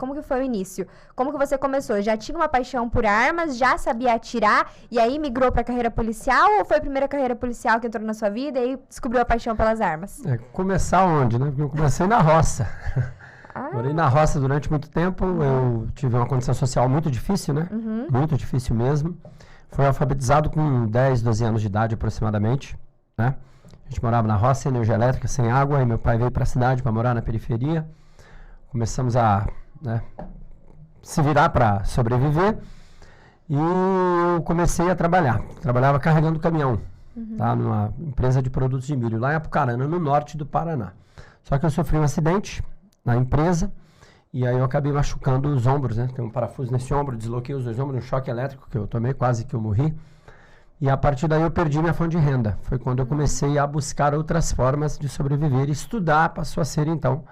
como que foi o início? Como que você começou? Já tinha uma paixão por armas, já sabia atirar e aí migrou para a carreira policial ou foi a primeira carreira policial que entrou na sua vida e aí descobriu a paixão pelas armas? Começar onde, né? Porque eu comecei na roça. Morei na roça durante muito tempo, eu tive uma condição social muito difícil, né? Muito difícil mesmo. Fui alfabetizado com 10, 12 anos de idade aproximadamente, né? A gente morava na roça, sem energia elétrica, sem água, e meu pai veio para a cidade para morar na periferia. Começamos a, né, se virar para sobreviver e eu comecei a trabalhar. Trabalhava carregando caminhão, tá? Numa empresa de produtos de milho, lá em Apucarana, no norte do Paraná. Só que eu sofri um acidente na empresa e aí eu acabei machucando os ombros, né? Tem um parafuso nesse ombro, desloquei os dois ombros, um choque elétrico que eu tomei, quase que eu morri. E a partir daí eu perdi minha fonte de renda. Foi quando eu comecei a buscar outras formas de sobreviver. Estudar passou a ser, então,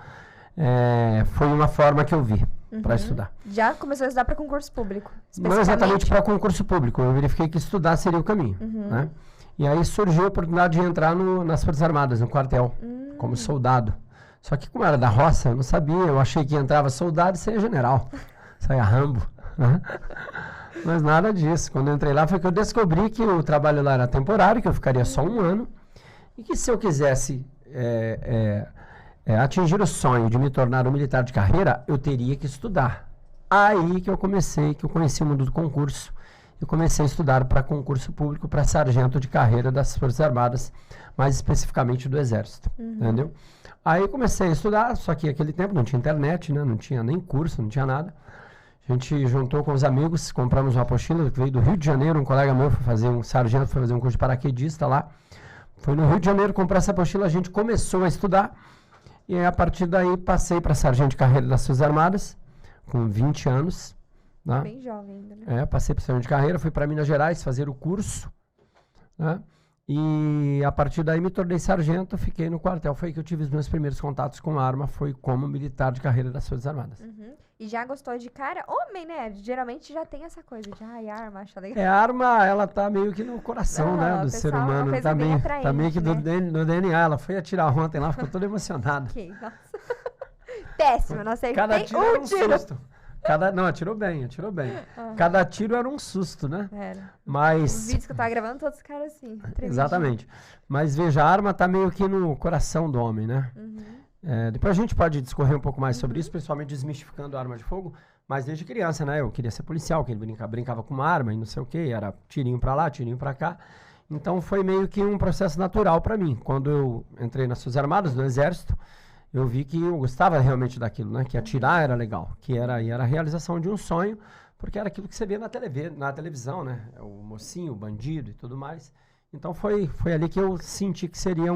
foi uma forma que eu vi para estudar. Já começou a estudar para concurso público? Não exatamente para concurso público. Eu verifiquei que estudar seria o caminho. Né? E aí surgiu a oportunidade de entrar nas Forças Armadas, no quartel, como soldado. Só que como era da roça, eu não sabia. Eu achei que entrava soldado e saía general. Saía Rambo. Né? Mas nada disso. Quando eu entrei lá foi que eu descobri que o trabalho lá era temporário, que eu ficaria só um ano. E que se eu quisesse atingir o sonho de me tornar um militar de carreira, eu teria que estudar. Aí que eu conheci o mundo do concurso. Eu comecei a estudar para concurso público, para sargento de carreira das Forças Armadas, mais especificamente do Exército. Entendeu? Aí eu comecei a estudar, só que naquele tempo não tinha internet, né? Não tinha nem curso, não tinha nada. A gente juntou com os amigos, compramos uma apostila que veio do Rio de Janeiro, um colega meu foi fazer um sargento, foi fazer um curso de paraquedista lá. Foi no Rio de Janeiro comprar essa apostila, a gente começou a estudar e a partir daí passei para sargento de carreira das Forças Armadas, com 20 anos. Né? Bem jovem ainda, né? Passei para sargento de carreira, fui para Minas Gerais fazer o curso, né? E a partir daí me tornei sargento, fiquei no quartel. Foi aí que eu tive os meus primeiros contatos com arma, foi como militar de carreira das Forças Armadas. E já gostou de cara? Homem, né? Geralmente já tem essa coisa de, arma, acha legal. A arma, ela tá meio que no coração, né, do ser humano. Tá meio que no DNA. Ela foi atirar ontem lá, ficou toda emocionada. Nossa. Péssimo, não sei. Cada tiro era um susto. Não, atirou bem. Cada tiro era um susto, né? Era. Mas... Os vídeos que eu tava gravando, todos os caras assim. Exatamente. Mas veja, a arma tá meio que no coração do homem, né? Depois a gente pode discorrer um pouco mais sobre isso, principalmente desmistificando a arma de fogo. Mas desde criança, né? Eu queria ser policial, que ele brincava com uma arma e não sei o quê. Era tirinho pra lá, tirinho pra cá. Então foi meio que um processo natural pra mim. Quando eu entrei nas Forças Armadas, no Exército, eu vi que eu gostava realmente daquilo, né? Que atirar era legal, que era a realização de um sonho, porque era aquilo que você vê na televisão, né? O mocinho, o bandido e tudo mais. Então foi ali que eu senti que seria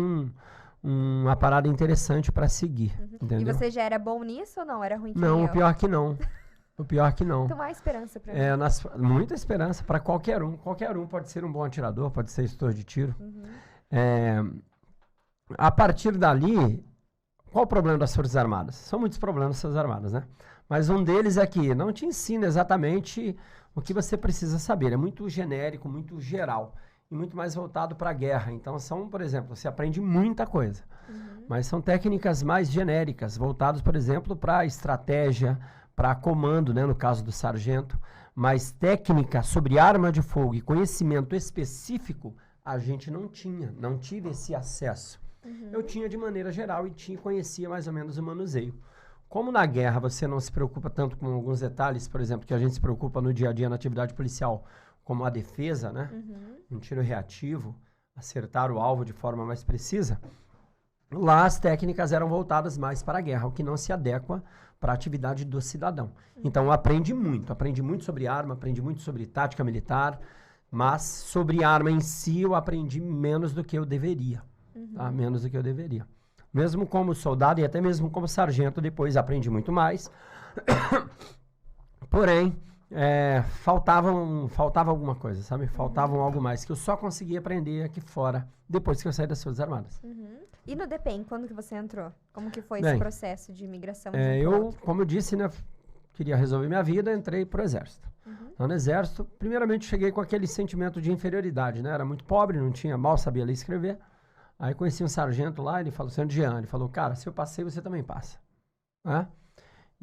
uma parada interessante para seguir, entendeu? E você já era bom nisso ou não? Era ruim que Não, o pior que não. Então há esperança pra mim. Muita esperança para qualquer um. Qualquer um pode ser um bom atirador, pode ser instrutor de tiro. A partir dali... Qual o problema das Forças Armadas? São muitos problemas das Forças Armadas, né? Mas um deles é que não te ensina exatamente o que você precisa saber. É muito genérico, muito geral e muito mais voltado para a guerra. Então, por exemplo, você aprende muita coisa, mas são técnicas mais genéricas, voltadas, por exemplo, para estratégia, para comando, né? No caso do sargento. Mas técnica sobre arma de fogo e conhecimento específico, a gente não tive esse acesso. Eu tinha de maneira geral e conhecia mais ou menos o manuseio. Como na guerra você não se preocupa tanto com alguns detalhes, por exemplo, que a gente se preocupa no dia a dia na atividade policial, como a defesa, né? Um tiro reativo, acertar o alvo de forma mais precisa, lá as técnicas eram voltadas mais para a guerra, o que não se adequa para a atividade do cidadão. Então eu aprendi muito sobre arma, aprendi muito sobre tática militar, mas sobre arma em si eu aprendi menos do que eu deveria. Tá? Menos do que eu deveria. Mesmo como soldado e até mesmo como sargento, depois aprendi muito mais. Porém, faltava alguma coisa, sabe? Faltava algo mais que eu só consegui aprender aqui fora, depois que eu saí das Forças Armadas. E no DPEM, quando que você entrou? Como que foi esse processo de migração? Como eu disse, né, queria resolver minha vida, entrei pro Exército. Então, no Exército, primeiramente cheguei com aquele sentimento de inferioridade, né? Era muito pobre, mal sabia ler e escrever. Aí conheci um sargento lá, ele falou, Sargento Jean, ele falou, cara, se eu passei, você também passa.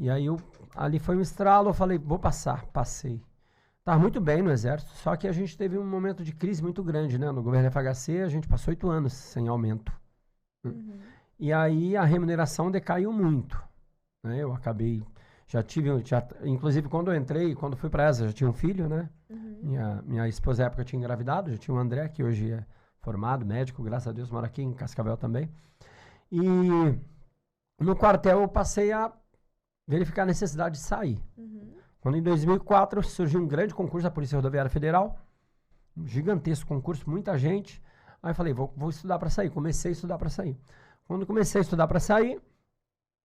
E aí, ali foi um estralo, eu falei, vou passar. Passei. Estava muito bem no Exército, só que a gente teve um momento de crise muito grande, né? No governo FHC, a gente passou 8 anos sem aumento. E aí, a remuneração decaiu muito. Né? Eu acabei... inclusive, quando eu entrei, quando fui para essa, já tinha um filho, né? Minha esposa, na época, tinha engravidado, já tinha o André, que hoje é formado, médico, graças a Deus, mora aqui em Cascavel também. E no quartel eu passei a verificar a necessidade de sair. Quando em 2004 surgiu um grande concurso da Polícia Rodoviária Federal, um gigantesco concurso, muita gente. Aí eu falei, vou estudar para sair. Comecei a estudar para sair. Quando comecei a estudar para sair,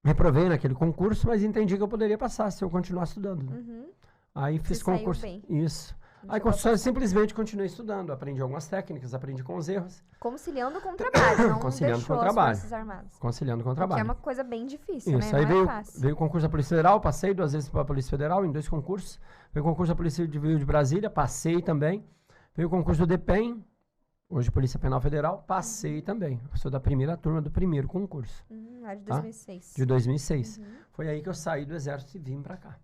reprovei naquele concurso, mas entendi que eu poderia passar se eu continuar estudando. Né? Aí fiz concurso. Isso. Aí simplesmente continuei estudando, aprendi algumas técnicas, aprendi com os erros. Conciliando com o trabalho, não conciliando deixou com o trabalho. as Forças Armadas. Conciliando com o trabalho. Que é uma coisa bem difícil, Isso, né? aí Não é fácil. veio o concurso da Polícia Federal, passei 2 vezes para a Polícia Federal, em 2 concursos. Veio o concurso da Polícia Civil de Brasília, passei também. Veio o concurso do DPEM, hoje Polícia Penal Federal, passei também. Eu sou da primeira turma do primeiro concurso. Lá de 2006. De 2006. Foi aí que eu saí do Exército e vim pra cá.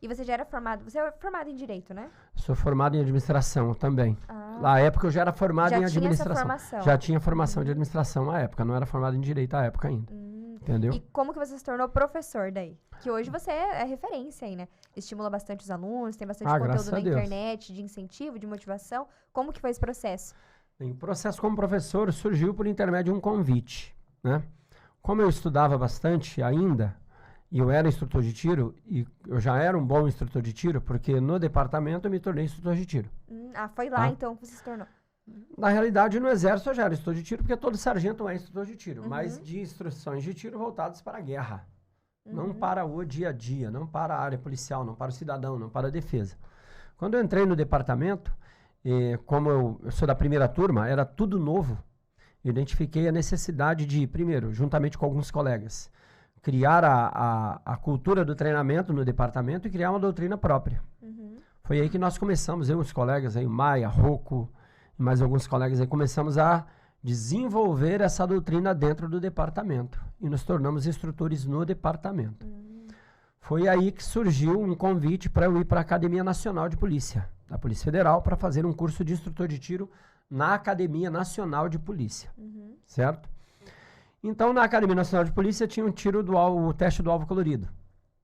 E você já era formado, você é formado em Direito, né? Sou formado em Administração também. Na época eu já era formado em Administração. Já tinha essa formação. Já tinha formação de Administração na época, não era formado em Direito à época ainda. Entendeu? E como que você se tornou professor daí? Que hoje você é referência aí, né? Estimula bastante os alunos, tem bastante conteúdo na internet, de incentivo, de motivação. Como que foi esse processo? Bem, o processo como professor surgiu por intermédio de um convite, né? Como eu estudava bastante ainda, e eu era instrutor de tiro, e eu já era um bom instrutor de tiro, porque no departamento eu me tornei instrutor de tiro. Foi lá então que você se tornou. Na realidade, no Exército eu já era instrutor de tiro, porque todo sargento é instrutor de tiro, mas de instruções de tiro voltadas para a guerra. Não para o dia a dia, não para a área policial, não para o cidadão, não para a defesa. Quando eu entrei no departamento, como eu sou da primeira turma, era tudo novo. Eu identifiquei a necessidade de, primeiro, juntamente com alguns colegas, criar a cultura do treinamento no departamento e criar uma doutrina própria. Foi aí que nós começamos, eu e os colegas, aí, o Maia, Rocco, e mais alguns colegas aí, começamos a desenvolver essa doutrina dentro do departamento. E nos tornamos instrutores no departamento. Foi aí que surgiu um convite para eu ir para a Academia Nacional de Polícia, da Polícia Federal, para fazer um curso de instrutor de tiro na Academia Nacional de Polícia, certo? Então, na Academia Nacional de Polícia tinha o teste do alvo colorido,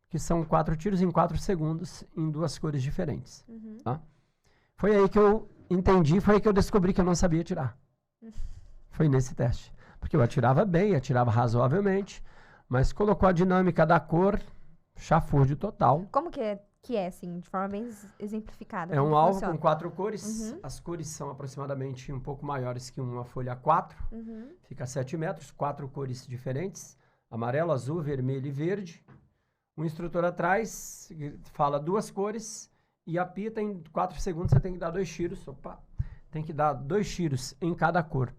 que são 4 tiros em 4 segundos em 2 cores diferentes. Tá? Foi aí que eu entendi, foi aí que eu descobri que eu não sabia atirar. Foi nesse teste. Porque eu atirava bem, atirava razoavelmente, mas colocou a dinâmica da cor, chafurdo total. Como que é, assim, de forma bem exemplificada? É um alvo com 4 cores. As cores são aproximadamente um pouco maiores que uma folha A4. Fica a 7 metros, 4 cores diferentes. Amarelo, azul, vermelho e verde. O instrutor atrás fala 2 cores e apita em 4 segundos. Você tem que dar 2 tiros. Tem que dar 2 tiros em cada cor.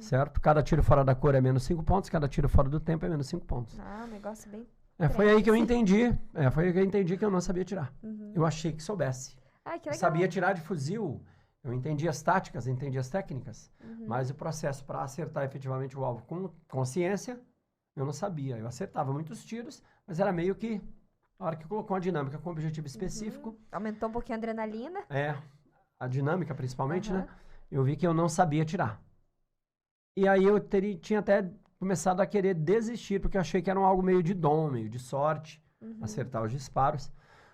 Certo? Cada tiro fora da cor é menos 5 pontos. Cada tiro fora do tempo é menos 5 pontos. Um negócio bem... Foi aí que eu entendi. Foi aí que eu entendi que eu não sabia atirar. Eu achei que soubesse. Que legal. Eu sabia atirar de fuzil. Eu entendi as táticas, entendi as técnicas. Mas o processo para acertar efetivamente o alvo com consciência, eu não sabia. Eu acertava muitos tiros, mas era meio que, na hora que colocou uma dinâmica com um objetivo específico... Aumentou um pouquinho a adrenalina. A dinâmica principalmente, né? Eu vi que eu não sabia atirar. E aí eu tinha até começado a querer desistir, porque eu achei que era algo meio de dom, meio de sorte, acertar os disparos.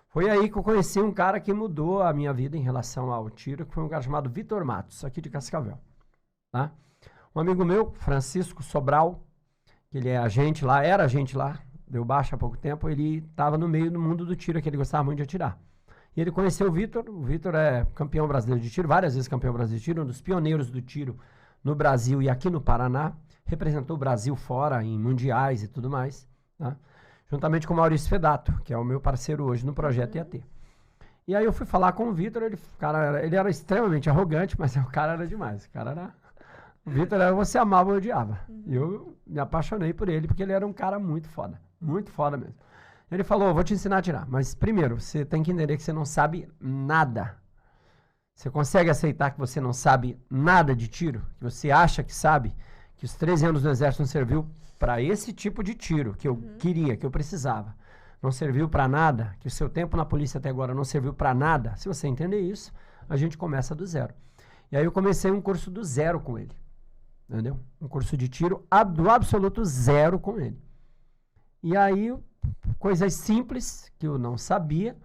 Foi aí que eu conheci um cara que mudou a minha vida em relação ao tiro, que foi um cara chamado Vitor Matos, aqui de Cascavel. Tá? Um amigo meu, Francisco Sobral, que ele é agente lá, era agente lá, deu baixa há pouco tempo, ele estava no meio do mundo do tiro, que ele gostava muito de atirar. E ele conheceu o Vitor é campeão brasileiro de tiro, várias vezes campeão brasileiro de tiro, um dos pioneiros do tiro no Brasil e aqui no Paraná, representou o Brasil fora em mundiais e tudo mais, tá? Juntamente com o Maurício Fedato, que é o meu parceiro hoje no projeto IAT. E aí eu fui falar com o Vitor, ele era extremamente arrogante, mas o cara era demais. O Vitor era você amava ou odiava. E eu me apaixonei por ele, porque ele era um cara muito foda mesmo. Ele falou, vou te ensinar a atirar, mas primeiro, você tem que entender que você não sabe nada. Você consegue aceitar que você não sabe nada de tiro? Que você acha que sabe? Que os 13 anos do Exército não serviu para esse tipo de tiro que eu queria, que eu precisava. não serviu para nada, que o seu tempo na polícia até agora não serviu para nada, se você entender isso, a gente começa do zero. E aí eu comecei um curso do zero com ele, entendeu? Um curso de tiro do absoluto zero com ele. E aí, coisas simples que eu não sabia,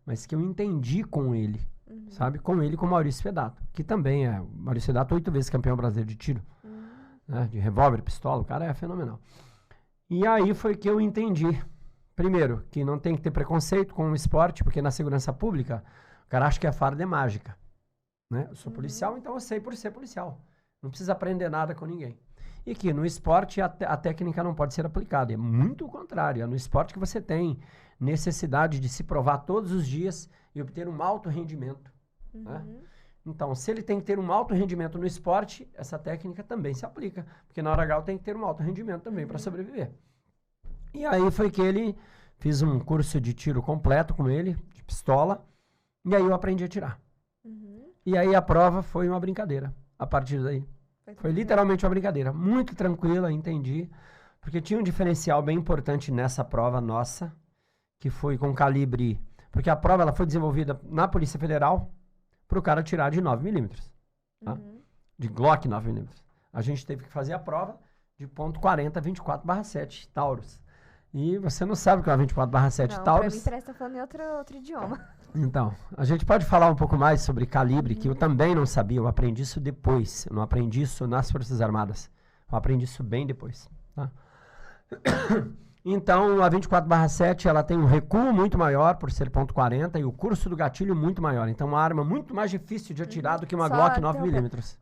mas que eu entendi com ele, sabe? Com ele e com o Maurício Fedato, que também é, o Maurício Fedato 8 vezes campeão brasileiro de tiro, né? De revólver, pistola, o cara é fenomenal. E aí foi que eu entendi, primeiro, que não tem que ter preconceito com o esporte, porque na segurança pública, o cara acha que a farda é mágica, né? Eu sou policial, então eu sei por ser policial. Não precisa aprender nada com ninguém. E que no esporte a técnica não pode ser aplicada. É muito o contrário. É no esporte que você tem necessidade de se provar todos os dias e obter um alto rendimento. Né? Então, se ele tem que ter um alto rendimento no esporte, essa técnica também se aplica. Porque na hora H tem que ter um alto rendimento também para sobreviver. E aí foi que ele... Fiz um curso de tiro completo com ele, de pistola. E aí eu aprendi a tirar. E aí a prova foi uma brincadeira. A partir daí. Foi literalmente uma brincadeira. Muito tranquila, entendi. Porque tinha um diferencial bem importante nessa prova nossa, que foi com calibre... Porque a prova ela foi desenvolvida na Polícia Federal para o cara tirar de 9mm. Tá? De Glock 9mm. A gente teve que fazer a prova de .40 24/7 Taurus. E você não sabe o que é uma 24/7 Não, Taurus. Pra mim parece que tá falando em outro idioma. Então, a gente pode falar um pouco mais sobre calibre, que eu também não sabia, eu aprendi isso depois, eu não aprendi isso nas Forças Armadas, eu aprendi isso bem depois. Tá? Então, a 24/7, ela tem um recuo muito maior, por ser .40, e o curso do gatilho muito maior. Então, uma arma muito mais difícil de atirar do que uma Glock 9mm.